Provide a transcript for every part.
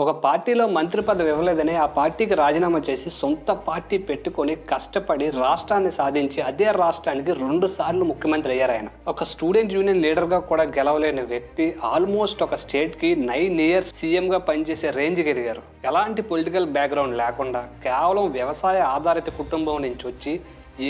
ఒక పార్టీలో మంత్రి పదవి ఇవ్వలేదని ఆ పార్టీకి రాజీనామా చేసి సొంత పార్టీ పెట్టుకొని కష్టపడి రాష్ట్రాన్ని సాధించి అదే రాష్ట్రానికి 2 సార్లు ముఖ్యమంత్రి అయ్యారు ఆయన. ఒక స్టూడెంట్ యూనియన్ లీడర్గా కూడా గెలవలేని వ్యక్తి ఆల్మోస్ట్ ఒక స్టేట్కి 9 ఇయర్స్ సీఎంగా పనిచేసే రేంజ్కి ఎదిగారు. ఎలాంటి పొలిటికల్ బ్యాక్గ్రౌండ్ లేకుండా కేవలం వ్యవసాయ ఆధారిత కుటుంబం నుంచి వచ్చి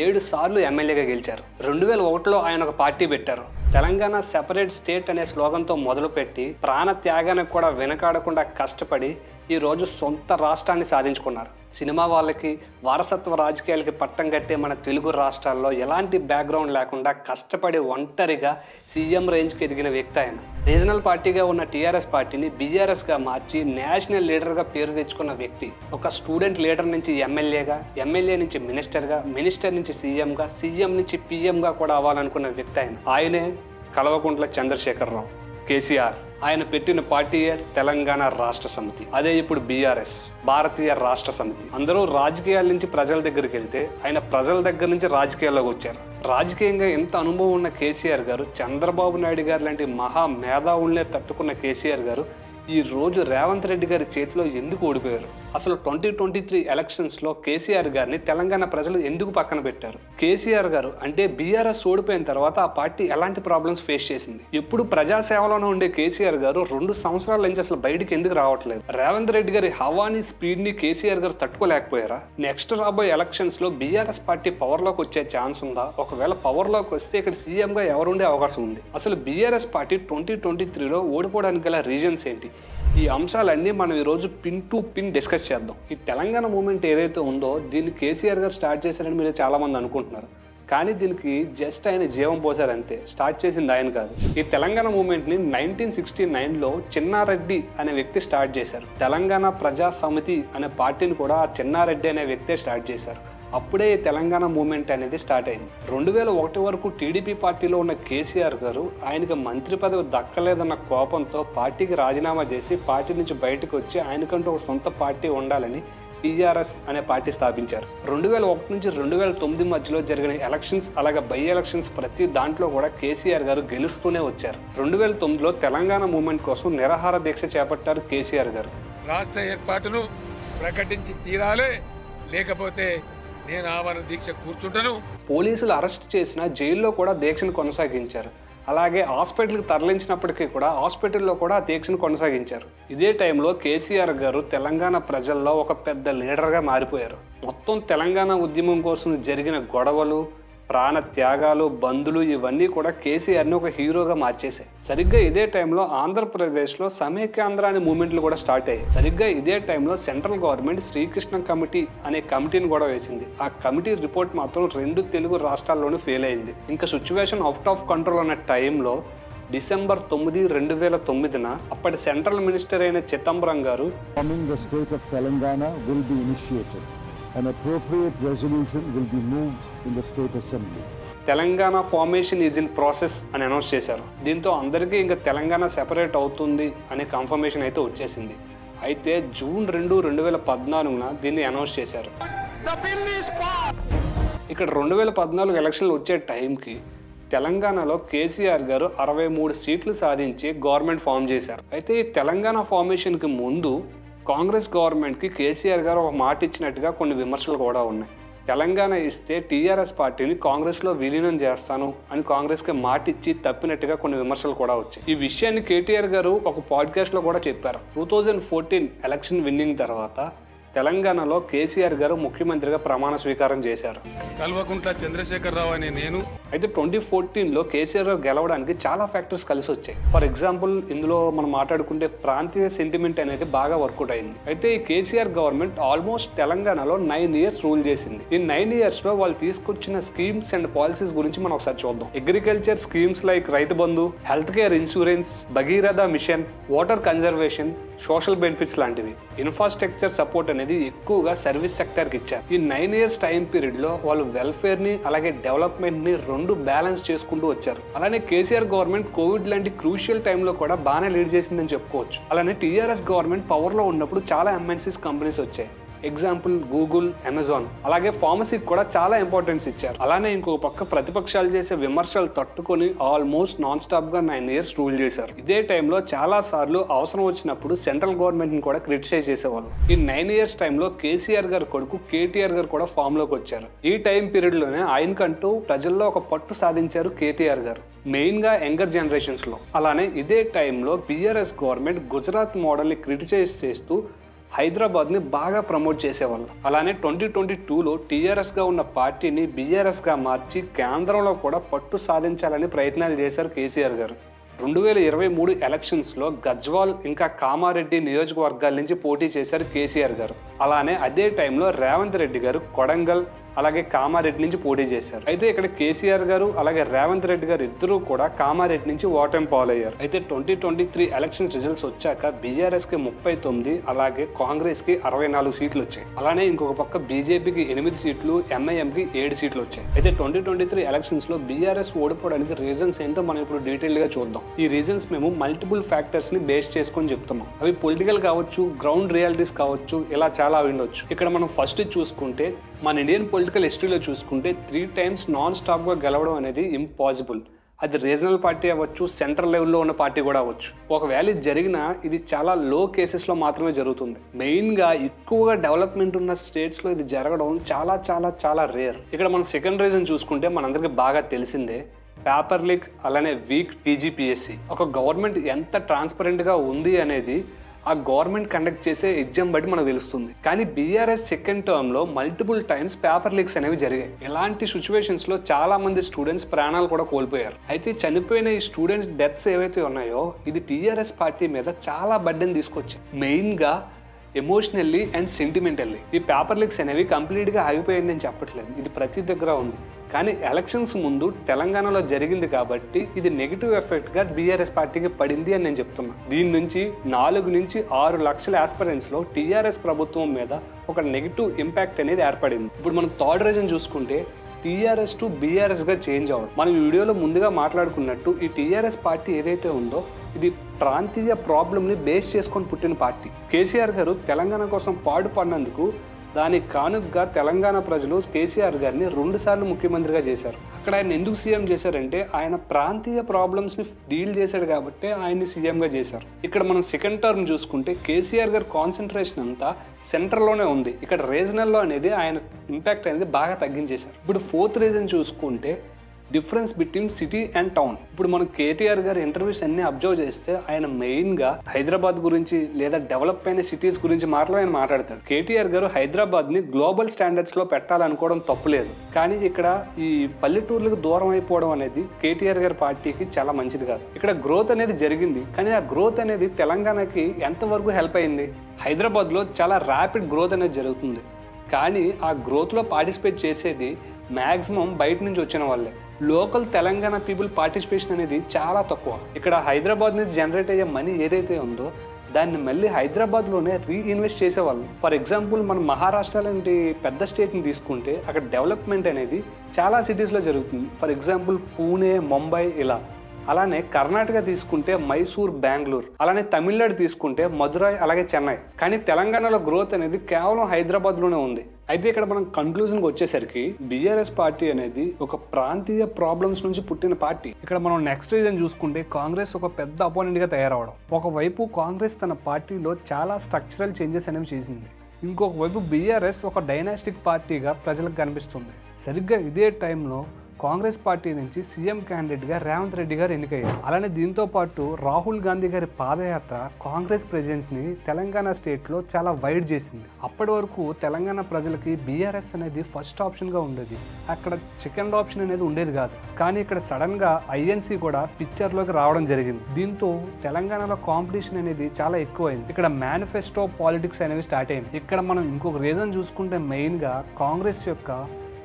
7 సార్లు ఎమ్మెల్యేగా గెలిచారు. 2001లో ఆయన ఒక పార్టీ పెట్టారు. తెలంగాణ సెపరేట్ స్టేట్ అనే స్లోగన్తో మొదలుపెట్టి ప్రాణ త్యాగానికి కూడా వెనకాడకుండా కష్టపడి ఈరోజు సొంత రాష్ట్రాన్ని సాధించుకున్నారు. సినిమా వాళ్ళకి వారసత్వ రాజకీయాలకి పట్టం కట్టే మన తెలుగు రాష్ట్రాల్లో ఎలాంటి బ్యాక్గ్రౌండ్ లేకుండా కష్టపడి ఒంటరిగా సీఎం రేంజ్కి ఎదిగిన వ్యక్తి ఆయన. రీజనల్ పార్టీగా ఉన్న టీఆర్ఎస్ పార్టీని బీఆర్ఎస్గా మార్చి నేషనల్ లీడర్గా పేరు తెచ్చుకున్న వ్యక్తి. ఒక స్టూడెంట్ లీడర్ నుంచి ఎమ్మెల్యేగా, ఎమ్మెల్యే నుంచి మినిస్టర్గా, మినిస్టర్ నుంచి సీఎంగా, సీఎం నుంచి పీఎంగా కూడా అవ్వాలనుకున్న వ్యక్తి ఆయన. ఆయనే కల్వకుంట్ల చంద్రశేఖరరావు, కేసీఆర్. ఆయన పెట్టిన పార్టీయే తెలంగాణ రాష్ట్ర సమితి. అదే ఇప్పుడు బీఆర్ఎస్, భారతీయ రాష్ట్ర సమితి. అందరూ రాజకీయాల నుంచి ప్రజల దగ్గరికి వెళ్తే ఆయన ప్రజల దగ్గర నుంచి రాజకీయాల్లోకి వచ్చారు. రాజకీయంగా ఎంత అనుభవం ఉన్న కేసీఆర్ గారు, చంద్రబాబు నాయుడు గారు లాంటి మహా మేధావుల్నే తట్టుకున్న కేసీఆర్ గారు ఈ రోజు రేవంత్ రెడ్డి గారి చేతిలో ఎందుకు ఓడిపోయారు? అసలు 2023 ఎలక్షన్స్లో కేసీఆర్ గారిని తెలంగాణ ప్రజలు ఎందుకు పక్కన పెట్టారు? కేసీఆర్ గారు అంటే బీఆర్ఎస్ ఓడిపోయిన తర్వాత ఆ పార్టీ ఎలాంటి ప్రాబ్లమ్స్ ఫేస్ చేసింది? ఎప్పుడు ప్రజాసేవలోనే ఉండే కేసీఆర్ గారు 2 సంవత్సరాల నుంచి అసలు బయటికి ఎందుకు రావట్లేదు? రేవంత్ రెడ్డి గారి హవాని స్పీడ్ని కేసీఆర్ గారు తట్టుకోలేకపోయారా? నెక్స్ట్ రాబోయే ఎలక్షన్స్లో బీఆర్ఎస్ పార్టీ పవర్లోకి వచ్చే ఛాన్స్ ఉందా? ఒకవేళ పవర్లోకి వస్తే ఇక్కడ సీఎంగా ఎవరుండే అవకాశం ఉంది? అసలు బీఆర్ఎస్ పార్టీ 2023లో ఓడిపోవడానికి గల రీజన్స్ ఏంటి? ఈ అంశాలన్నీ మనం ఈరోజు పిన్ టు పిన్ డిస్కస్ చేద్దాం. ఈ తెలంగాణ మూమెంట్ ఏదైతే ఉందో దీన్ని కేసీఆర్ గారు స్టార్ట్ చేశారని మీరు చాలామంది అనుకుంటున్నారు. కానీ దీనికి జస్ట్ ఆయన జీవం పోసారంతే. స్టార్ట్ చేసింది ఆయన కాదు. ఈ తెలంగాణ మూమెంట్ని 1969లో చిన్నారెడ్డి అనే వ్యక్తి స్టార్ట్ చేశారు. తెలంగాణ ప్రజా సమితి అనే పార్టీని కూడా ఆ చిన్నారెడ్డి అనే వ్యక్తే స్టార్ట్ చేశారు. అప్పుడే ఈ తెలంగాణ మూమెంట్ అనేది స్టార్ట్ అయింది. 2001 వరకు టీడీపీ పార్టీలో ఉన్న కేసీఆర్ గారు ఆయనకి మంత్రి పదవి దక్కలేదన్న కోపంతో పార్టీకి రాజీనామా చేసి పార్టీ నుంచి బయటకు వచ్చి ఆయనకంటూ ఒక సొంత పార్టీ ఉండాలని టీఆర్ఎస్ అనే పార్టీ స్థాపించారు. 2001 నుంచి 2009 మధ్యలో జరిగిన ఎలక్షన్స్, అలాగే బై ఎలక్షన్స్ ప్రతి దాంట్లో కూడా కేసీఆర్ గారు గెలుస్తూనే వచ్చారు. 2009లో తెలంగాణ మూమెంట్ కోసం నిరాహార దీక్ష చేపట్టారు కేసీఆర్ గారు. రాష్ట్ర ఏర్పాటును ప్రకటించి తీరాలే, లేకపోతే నేను ఆవరణ దీక్ష కూర్చుంటాను. పోలీసులు అరెస్ట్ చేసిన జైల్లో కూడా దీక్షను కొనసాగించారు. అలాగే హాస్పిటల్కి తరలించినప్పటికీ కూడా హాస్పిటల్లో కూడా దీక్షను కొనసాగించారు. ఇదే టైంలో కేసీఆర్ గారు తెలంగాణ ప్రజల్లో ఒక పెద్ద లీడర్గా మారిపోయారు. మొత్తం తెలంగాణ ఉద్యమం కోసం జరిగిన గొడవలు, ప్రాణ త్యాగాలు, బంధులు ఇవన్నీ కూడా కేసీఆర్ని ఒక హీరోగా మార్చేశాయి. సరిగ్గా ఇదే టైంలో ఆంధ్రప్రదేశ్లో సమైక్యాంధ్ర అనే మూమెంట్లు కూడా స్టార్ట్ అయ్యాయి. సరిగ్గా ఇదే టైంలో సెంట్రల్ గవర్నమెంట్ శ్రీకృష్ణ కమిటీ అనే కమిటీని కూడా వేసింది. ఆ కమిటీ రిపోర్ట్ మాత్రం 2 తెలుగు రాష్ట్రాల్లోనూ ఫెయిల్ అయింది. ఇంకా సిచ్యువేషన్ అవుట్ ఆఫ్ కంట్రోల్ అనే టైంలో డిసెంబర్ 9, 2009న అప్పటి సెంట్రల్ మినిస్టర్ అయిన చిదంబరం గారు An appropriate resolution will be moved in the state assembly. Telangana formation is in process అని అనౌన్స్ చేశారు. దీంతో అందరికీ ఇంకా తెలంగాణ సెపరేట్ అవుతుంది అనే కన్ఫర్మేషన్ అయితే వచ్చేసింది. అయితే జూన్ 2, 2014న దీన్ని అనౌన్స్ చేశారు. ఇక్కడ 2014 ఎలక్షన్లు వచ్చే టైంకి తెలంగాణలో కేసీఆర్ గారు 63 సీట్లు సాధించి గవర్నమెంట్ ఫామ్ చేశారు. అయితే ఈ తెలంగాణ ఫార్మేషన్కి ముందు కాంగ్రెస్ గవర్నమెంట్కి కేసీఆర్ గారు ఒక మాట ఇచ్చినట్టుగా కొన్ని విమర్శలు కూడా ఉన్నాయి. తెలంగాణ ఇస్తే టీఆర్ఎస్ పార్టీని కాంగ్రెస్లో విలీనం చేస్తాను అని కాంగ్రెస్కి మాట ఇచ్చి తప్పినట్టుగా కొన్ని విమర్శలు కూడా వచ్చాయి. ఈ విషయాన్ని కేటీఆర్ గారు ఒక పాడ్కాస్ట్లో కూడా చెప్పారు. 2014 ఎలక్షన్ విన్నింగ్ తర్వాత తెలంగాణలో కేసీఆర్ గారు ముఖ్యమంత్రిగా ప్రమాణ స్వీకారం చేశారు. కల్వకుంట్ల చంద్రశేఖరరావు అనే నేను. అయితే 2014లో కేసీఆర్ గారు గెలవడానికి చాలా ఫ్యాక్టర్స్ కలిసి వచ్చాయి. ఫర్ ఎగ్జాంపుల్ ఇందులో మనం మాట్లాడుకుంటే ప్రాంతీయ సెంటిమెంట్ అనేది బాగా వర్కౌట్ అయింది. అయితే ఈ కేసీఆర్ గవర్నమెంట్ ఆల్మోస్ట్ తెలంగాణలో 9 ఇయర్స్ రూల్ చేసింది. ఈ 9 ఇయర్స్లో వాళ్ళు తీసుకొచ్చిన స్కీమ్స్ అండ్ పాలసీస్ గురించి మనం ఒకసారి చూద్దాం. Agriculture schemes like Rythu Bandhu, health care insurance, Bhagiratha mission, water conservation, social benefits లాంటివి. ఇన్ఫ్రాస్ట్రక్చర్ సపోర్ట్ అనేది ఎక్కువగా సర్వీస్ సెక్టర్కి ఇచ్చారు. ఈ 9 ఇయర్స్ టైం పీరియడ్లో వాళ్ళు వెల్ఫేర్ని అలాగే డెవలప్మెంట్ని 2 బ్యాలెన్స్ చేసుకుంటూ వచ్చారు. అలానే కేసీఆర్ గవర్నమెంట్ కోవిడ్ లాంటి క్రూషియల్ టైంలో కూడా బాగానే లీడ్ చేసిందని చెప్పుకోవచ్చు. అలానే టీఆర్ఎస్ గవర్నమెంట్ పవర్లో ఉన్నప్పుడు చాలా ఎంఎన్సీస్ కంపెనీస్ వచ్చాయి. Example Google, Amazon. అలాగే ఫార్మసీకి కూడా చాలా ఇంపార్టెన్స్ ఇచ్చారు. అలానే ఇంకొక పక్క ప్రతిపక్షాలు చేసే విమర్శలు తట్టుకొని ఆల్మోస్ట్ నాన్ స్టాప్ గా 9 years రూల్ చేశారు. ఇదే టైంలో చాలా సార్లు అవసరం వచ్చినప్పుడు సెంట్రల్ గవర్నమెంట్ ని కూడా క్రిటిసైజ్ చేసేవాళ్ళు. ఈ 9 years టైంలో కేసీఆర్ గారు కొడుకు కేటీఆర్ గారు కూడా ఫామ్ లోకి వచ్చారు. ఈ టైం పీరియడ్ లోనే ఆయనకంటూ ప్రజల్లో ఒక పట్టు సాధించారు కేటీఆర్ గారు, మెయిన్ గా యంగర్ జనరేషన్స్ లో. అలానే ఇదే టైంలో బీఆర్ఎస్ గవర్నమెంట్ గుజరాత్ మోడల్ ని క్రిటిసైజ్ చేస్తూ హైదరాబాద్ ని బాగా ప్రమోట్ చేసేవాళ్ళు. అలానే 2022లో టీఆర్ఎస్ గా ఉన్న పార్టీని బీఆర్ఎస్ గా మార్చి కేంద్రంలో కూడా పట్టు సాధించాలని ప్రయత్నాలు చేశారు కేసీఆర్ గారు. 2023 ఎలక్షన్స్ లో గజ్వాల్ ఇంకా కామారెడ్డి నియోజకవర్గాల నుంచి పోటీ చేశారు కేసీఆర్ గారు. అలానే అదే టైంలో రేవంత్ రెడ్డి గారు కొడంగల్ అలాగే కామారెడ్డి నుంచి పోటీ చేశారు. అయితే ఇక్కడ కేసీఆర్ గారు అలాగే రేవంత్ రెడ్డి గారు ఇద్దరూ కూడా కామారెడ్డి నుంచి ఓటమి పాలయ్యారు. అయితే 2023 ఎలక్షన్స్ రిజల్ట్స్ వచ్చాక బీఆర్ఎస్ కి 39 అలాగే కాంగ్రెస్ కి 64 సీట్లు వచ్చాయి. అలానే ఇంకొక పక్క బీజేపీకి 8 సీట్లు, ఎంఐఎం కి 7 సీట్లు వచ్చాయి. అయితే 2023 ఎలక్షన్స్ లో బీఆర్ఎస్ ఓడిపోవడానికి రీజన్స్ ఏంటో మనం ఇప్పుడు డీటెయిల్ గా చూద్దాం. ఈ రీజన్స్ మేము మల్టిపుల్ ఫ్యాక్టర్స్ ని బేస్ చేసుకొని చెప్తున్నాం. అవి పొలిటికల్ కావచ్చు, గ్రౌండ్ రియాలిటీస్ కావచ్చు, ఇలా చాలా ఉండొచ్చు. ఇక్కడ మనం ఫస్ట్ చూసుకుంటే మన ఇండియన్ పొలిటికల్ హిస్టరీలో చూసుకుంటే 3 times నాన్ స్టాప్ గా గెలవడం అనేది ఇంపాసిబుల్. అది రీజనల్ పార్టీ అవ్వచ్చు, సెంట్రల్ లెవెల్లో ఉన్న పార్టీ కూడా అవ్వచ్చు. ఒకవేళ ఇది జరిగినా ఇది చాలా లో కేసెస్లో మాత్రమే జరుగుతుంది. మెయిన్గా ఎక్కువగా డెవలప్మెంట్ ఉన్న స్టేట్స్లో ఇది జరగడం చాలా చాలా చాలా రేర్. ఇక్కడ మనం సెకండ్ రీజన్ చూసుకుంటే మనందరికీ బాగా తెలిసిందే, పేపర్ లీక్ అలానే వీక్ టీజీపీఎస్సీ. ఒక గవర్నమెంట్ ఎంత ట్రాన్స్పరెంట్గా ఉంది అనేది ఆ గవర్నమెంట్ కండక్ట్ చేసే ఎగ్జామ్ బట్టి మనకు తెలుస్తుంది. కానీ బీఆర్ఎస్ సెకండ్ టర్మ్ లో మల్టిపుల్ టైమ్స్ పేపర్ లీక్స్ అనేవి జరిగాయి. ఇలాంటి సిచ్యువేషన్స్ లో చాలా మంది స్టూడెంట్స్ ప్రాణాలు కూడా కోల్పోయారు. అయితే చనిపోయిన ఈ స్టూడెంట్స్ డెత్స్ ఏవైతే ఉన్నాయో ఇది టీఆర్ఎస్ పార్టీ మీద చాలా బర్డెన్ తీసుకొచ్చింది, మెయిన్ గా ఎమోషనల్లీ అండ్ సెంటిమెంటల్లీ. ఈ పేపర్ లీక్స్ అనేవి కంప్లీట్ గా ఆగిపోయింది నేను చెప్పట్లేదు, ఇది ప్రతి దగ్గర ఉంది. కానీ ఎలక్షన్స్ ముందు తెలంగాణలో జరిగింది కాబట్టి ఇది నెగిటివ్ ఎఫెక్ట్ గా బీఆర్ఎస్ పార్టీకి పడింది అని నేను చెప్తున్నా. దీని నుంచి 4 నుంచి 6 లక్షల ఆస్పిరెంట్స్ లో టీఆర్ఎస్ ప్రభుత్వం మీద ఒక నెగిటివ్ ఇంపాక్ట్ అనేది ఏర్పడింది. ఇప్పుడు మనం థర్డ్ రీజన్ చూసుకుంటే టీఆర్ఎస్ టు బీఆర్ఎస్ గా చేంజ్ అవ్వడం. మనం వీడియోలో ముందుగా మాట్లాడుకున్నట్టు ఈ టీఆర్ఎస్ పార్టీ ఏదైతే ఉందో ఇది ప్రాంతీయ ప్రాబ్లంని బేస్ చేసుకొని పుట్టిన పార్టీ. కేసీఆర్ గారు తెలంగాణ కోసం పాటుపడినందుకు దానికి కానుకగా తెలంగాణ ప్రజలు కేసీఆర్ గారిని 2 సార్లు ముఖ్యమంత్రిగా చేశారు. అక్కడ ఆయన ఎందుకు సీఎం చేశారంటే ఆయన ప్రాంతీయ ప్రాబ్లమ్స్ని డీల్ చేశాడు కాబట్టి ఆయన్ని సీఎంగా చేశారు. ఇక్కడ మనం సెకండ్ టర్మ్ చూసుకుంటే కేసీఆర్ గారి కాన్సన్ట్రేషన్ అంతా సెంట్రల్లోనే ఉంది. ఇక్కడ రీజనల్లో అనేది ఆయన ఇంపాక్ట్ అనేది బాగా తగ్గించేశారు. ఇప్పుడు ఫోర్త్ రీజన్ చూసుకుంటే difference between city and town. ఇప్పుడు మనం కేటీఆర్ గారి ఇంటర్వ్యూస్ అన్ని అబ్జర్వ్ చేస్తే ఆయన మెయిన్గా హైదరాబాద్ గురించి లేదా డెవలప్ అయిన సిటీస్ గురించి మాత్రమే ఆయన మాట్లాడతాడు. కేటీఆర్ గారు హైదరాబాద్ని గ్లోబల్ స్టాండర్డ్స్లో పెట్టాలనుకోవడం తప్పులేదు, కానీ ఇక్కడ ఈ పల్లెటూర్లకు దూరం అయిపోవడం అనేది కేటీఆర్ గారి పార్టీకి చాలా మంచిది కాదు. ఇక్కడ గ్రోత్ అనేది జరిగింది, కానీ ఆ గ్రోత్ అనేది తెలంగాణకి ఎంతవరకు హెల్ప్ అయింది? హైదరాబాద్లో చాలా ర్యాపిడ్ గ్రోత్ అనేది జరుగుతుంది, కానీ ఆ గ్రోత్లో పార్టిసిపేట్ చేసేది మ్యాక్సిమం బయట నుంచి వచ్చిన వాళ్ళే. లోకల్ తెలంగాణ పీపుల్ పార్టిసిపేషన్ అనేది చాలా తక్కువ. ఇక్కడ హైదరాబాద్ నుంచి జనరేట్ అయ్యే మనీ ఏదైతే ఉందో దాన్ని మళ్ళీ హైదరాబాద్లోనే రీఇన్వెస్ట్ చేసేవాళ్ళు. ఫర్ ఎగ్జాంపుల్ మనం మహారాష్ట్ర లాంటి పెద్ద స్టేట్ని తీసుకుంటే అక్కడ డెవలప్మెంట్ అనేది చాలా సిటీస్లో జరుగుతుంది. ఫర్ ఎగ్జాంపుల్ పూణే, ముంబై ఇలా. అలానే కర్ణాటక తీసుకుంటే మైసూర్, బెంగళూరు. అలానే తమిళనాడు తీసుకుంటే మదురై అలాగే చెన్నై. కానీ తెలంగాణలో గ్రోత్ అనేది కేవలం హైదరాబాద్లోనే ఉంది. అయితే ఇక్కడ మనం కన్క్లూజన్కి వచ్చేసరికి బీఆర్ఎస్ పార్టీ అనేది ఒక ప్రాంతీయ ప్రాబ్లమ్స్ నుంచి పుట్టిన పార్టీ. ఇక్కడ మనం నెక్స్ట్ రీజన్ చూసుకుంటే కాంగ్రెస్ ఒక పెద్ద అపోనెంట్గా తయారవడం. ఒకవైపు కాంగ్రెస్ తన పార్టీలో చాలా స్ట్రక్చరల్ చేంజెస్ అనేవి చేసింది, ఇంకొక వైపు బీఆర్ఎస్ ఒక డైనాస్టిక్ పార్టీగా ప్రజలకు కనిపిస్తుంది. సరిగ్గా ఇదే టైంలో కాంగ్రెస్ పార్టీ నుంచి సీఎం క్యాండిడేట్గా రేవంత్ రెడ్డి గారు ఎన్నికయ్యారు. అలానే దీంతో పాటు రాహుల్ గాంధీ గారి పాదయాత్ర కాంగ్రెస్ ప్రెజెన్స్ని తెలంగాణ స్టేట్లో చాలా వైడ్ చేసింది. అప్పటి వరకు తెలంగాణ ప్రజలకి బీఆర్ఎస్ అనేది ఫస్ట్ ఆప్షన్గా ఉండేది, అక్కడ సెకండ్ ఆప్షన్ అనేది ఉండేది కాదు. కానీ ఇక్కడ సడన్గా ఐఎన్సీ కూడా పిక్చర్లోకి రావడం జరిగింది. దీంతో తెలంగాణలో కాంపిటీషన్ అనేది చాలా ఎక్కువైంది. ఇక్కడ మేనిఫెస్టో పాలిటిక్స్ అనేవి స్టార్ట్ అయింది. ఇక్కడ మనం ఇంకొక రీజన్ చూసుకుంటే మెయిన్గా కాంగ్రెస్ యొక్క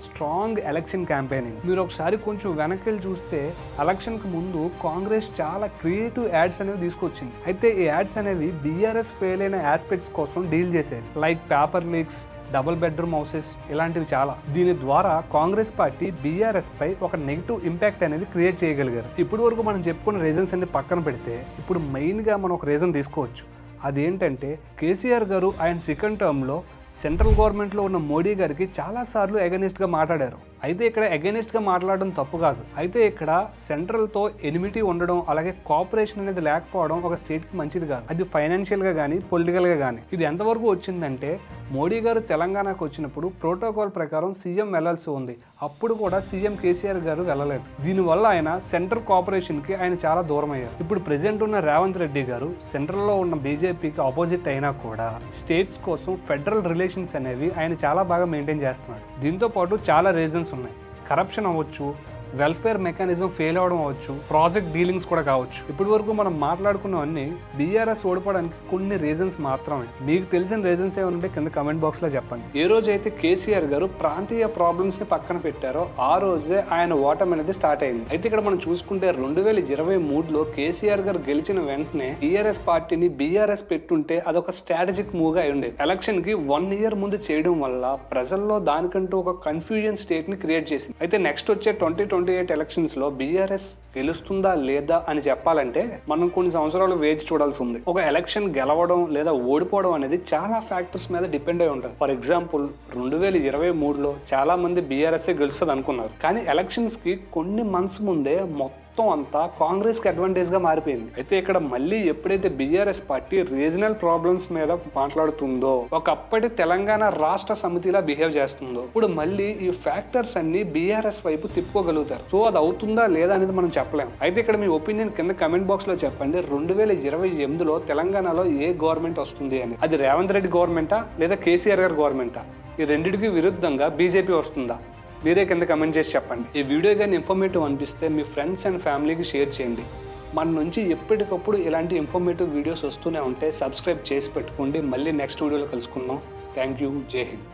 స్ట్రాంగ్ ఎలక్షన్ క్యాంపెయినింగ్. మీరు ఒకసారి కొంచెం వెనక్కి చూస్తే ఎలక్షన్కి ముందు కాంగ్రెస్ చాలా క్రియేటివ్ యాడ్స్ అనేవి తీసుకొచ్చింది. అయితే ఈ యాడ్స్ అనేవి బీఆర్ఎస్ ఫెయిల్ అయిన ఆస్పెక్ట్స్ కోసం డీల్ చేసేది, like paper leaks, double bedroom houses ఇలాంటివి చాలా. దీని ద్వారా కాంగ్రెస్ పార్టీ బీఆర్ఎస్ పై ఒక నెగిటివ్ ఇంపాక్ట్ అనేది క్రియేట్ చేయగలిగారు. ఇప్పటి వరకు మనం చెప్పుకున్న రీజన్స్ అన్ని పక్కన పెడితే ఇప్పుడు మెయిన్గా మనం ఒక రీజన్ తీసుకోవచ్చు. అదేంటంటే కేసీఆర్ గారు ఆయన సెకండ్ టర్మ్లో సెంట్రల్ గవర్నమెంట్లో ఉన్న మోడీ గారికి చాలాసార్లు అగెనిస్ట్గా మాట్లాడారు. అయితే ఇక్కడ అగెనిస్ట్గా మాట్లాడడం తప్పు కాదు. అయితే ఇక్కడ సెంట్రల్తో ఎనిమిటీ ఉండడం, అలాగే కోఆపరేషన్ అనేది లేకపోవడం ఒక స్టేట్కి మంచిది కాదు. అది ఫైనాన్షియల్గా కానీ పొలిటికల్గా కానీ. ఇది ఎంతవరకు వచ్చిందంటే మోడీ గారు తెలంగాణకు వచ్చినప్పుడు ప్రోటోకాల్ ప్రకారం సీఎం వెళ్లాల్సి ఉంది. అప్పుడు కూడా సీఎం కేసీఆర్ గారు వెళ్ళలేదు. దీనివల్ల ఆయన సెంట్రల్ కోఆపరేషన్కి ఆయన చాలా దూరం అయ్యారు. ఇప్పుడు ప్రెసిడెంట్ ఉన్న రేవంత్ రెడ్డి గారు సెంట్రల్లో ఉన్న బీజేపీకి ఆపోజిట్ అయినా కూడా స్టేట్స్ కోసం ఫెడరల్ రిలేషన్స్ అనేవి ఆయన చాలా బాగా మెయింటైన్ చేస్తున్నాడు. దీంతో పాటు చాలా రీజన్స్ ఉన్నాయి. కరప్షన్ అవ్వచ్చు, వెల్ఫేర్ మెకానిజం ఫెయిల్ అవడం అవ్వచ్చు, ప్రాజెక్ట్ డీలింగ్స్ కూడా కావచ్చు. ఇప్పటి వరకు మనం మాట్లాడుకున్నవన్నీ బీఆర్ఎస్ ఓడిపోవడానికి కొన్ని రీజన్స్ మాత్రమే. మీకు తెలిసిన రీజన్స్ ఏమంటే కింద కమెంట్ బాక్స్ లో చెప్పండి. ఏ రోజైతే కేసీఆర్ గారు ప్రాంతీయ ప్రాబ్లమ్స్ ని పక్కన పెట్టారో ఆ రోజే ఆయన ఓటమి అనేది స్టార్ట్ అయింది. అయితే ఇక్కడ మనం చూసుకుంటే 2023లో కేసీఆర్ గారు గెలిచిన వెంటనే టీఆర్ఎస్ పార్టీని బీఆర్ఎస్ పెట్టుంటే అదొక స్ట్రాటజిక్ మూవ్ గా ఉండేది. ఎలక్షన్ కి 1 year ముందు చేయడం వల్ల ప్రజల్లో దానికంటూ ఒక కన్ఫ్యూజన్ స్టేట్ ని క్రియేట్ చేసింది. అయితే నెక్స్ట్ వచ్చే 2028 ఎలక్షన్స్ లో బీఆర్ఎస్ గెలుస్తుందా లేదా అని చెప్పాలంటే మనం కొన్ని సంవత్సరాలు వేచి చూడాల్సి ఉంది. ఒక ఎలక్షన్ గెలవడం లేదా ఓడిపోవడం అనేది చాలా ఫ్యాక్టర్స్ మీద డిపెండ్ అయి ఉంటుంది. ఫర్ ఎగ్జాంపుల్ 2023లో చాలా మంది బీఆర్ఎస్ గెలుస్తుంది అనుకున్నారు. కానీ ఎలక్షన్స్ కి కొన్ని మంత్స్ ముందే మొత్తం అంతా కాంగ్రెస్ కి అడ్వాంటేజ్ గా మారిపోయింది. అయితే ఇక్కడ మళ్ళీ ఎప్పుడైతే బీఆర్ఎస్ పార్టీ రీజనల్ ప్రాబ్లమ్స్ మీద మాట్లాడుతుందో, ఒకప్పటి తెలంగాణ రాష్ట్ర సమితిలా బిహేవ్ చేస్తుందో, ఇప్పుడు మళ్ళీ ఈ ఫ్యాక్టర్స్ అన్ని బీఆర్ఎస్ వైపు తిప్పుకోగలుగుతారు. సో అది అవుతుందా లేదా అనేది మనం చెప్పలేం. అయితే ఇక్కడ మీ ఒపీనియన్ కింద కమెంట్ బాక్స్ లో చెప్పండి. 2028లో తెలంగాణలో ఏ గవర్నమెంట్ వస్తుంది అని. అది రేవంత్ రెడ్డి గవర్నమెంటా లేదా కేసీఆర్ గారి గవర్నమెంటా? ఈ రెండింటికి విరుద్ధంగా బీజేపీ వస్తుందా? మీరే కింద కమెంట్ చేసి చెప్పండి. ఈ వీడియో కానీ ఇన్ఫర్మేటివ్ అనిపిస్తే మీ ఫ్రెండ్స్ అండ్ ఫ్యామిలీకి షేర్ చేయండి. మన నుంచి ఎప్పటికప్పుడు ఇలాంటి ఇన్ఫర్మేటివ్ వీడియోస్ వస్తూనే ఉంటే సబ్స్క్రైబ్ చేసి పెట్టుకోండి. మళ్ళీ నెక్స్ట్ వీడియోలో కలుసుకుందాం. Thank you. జై హింద్.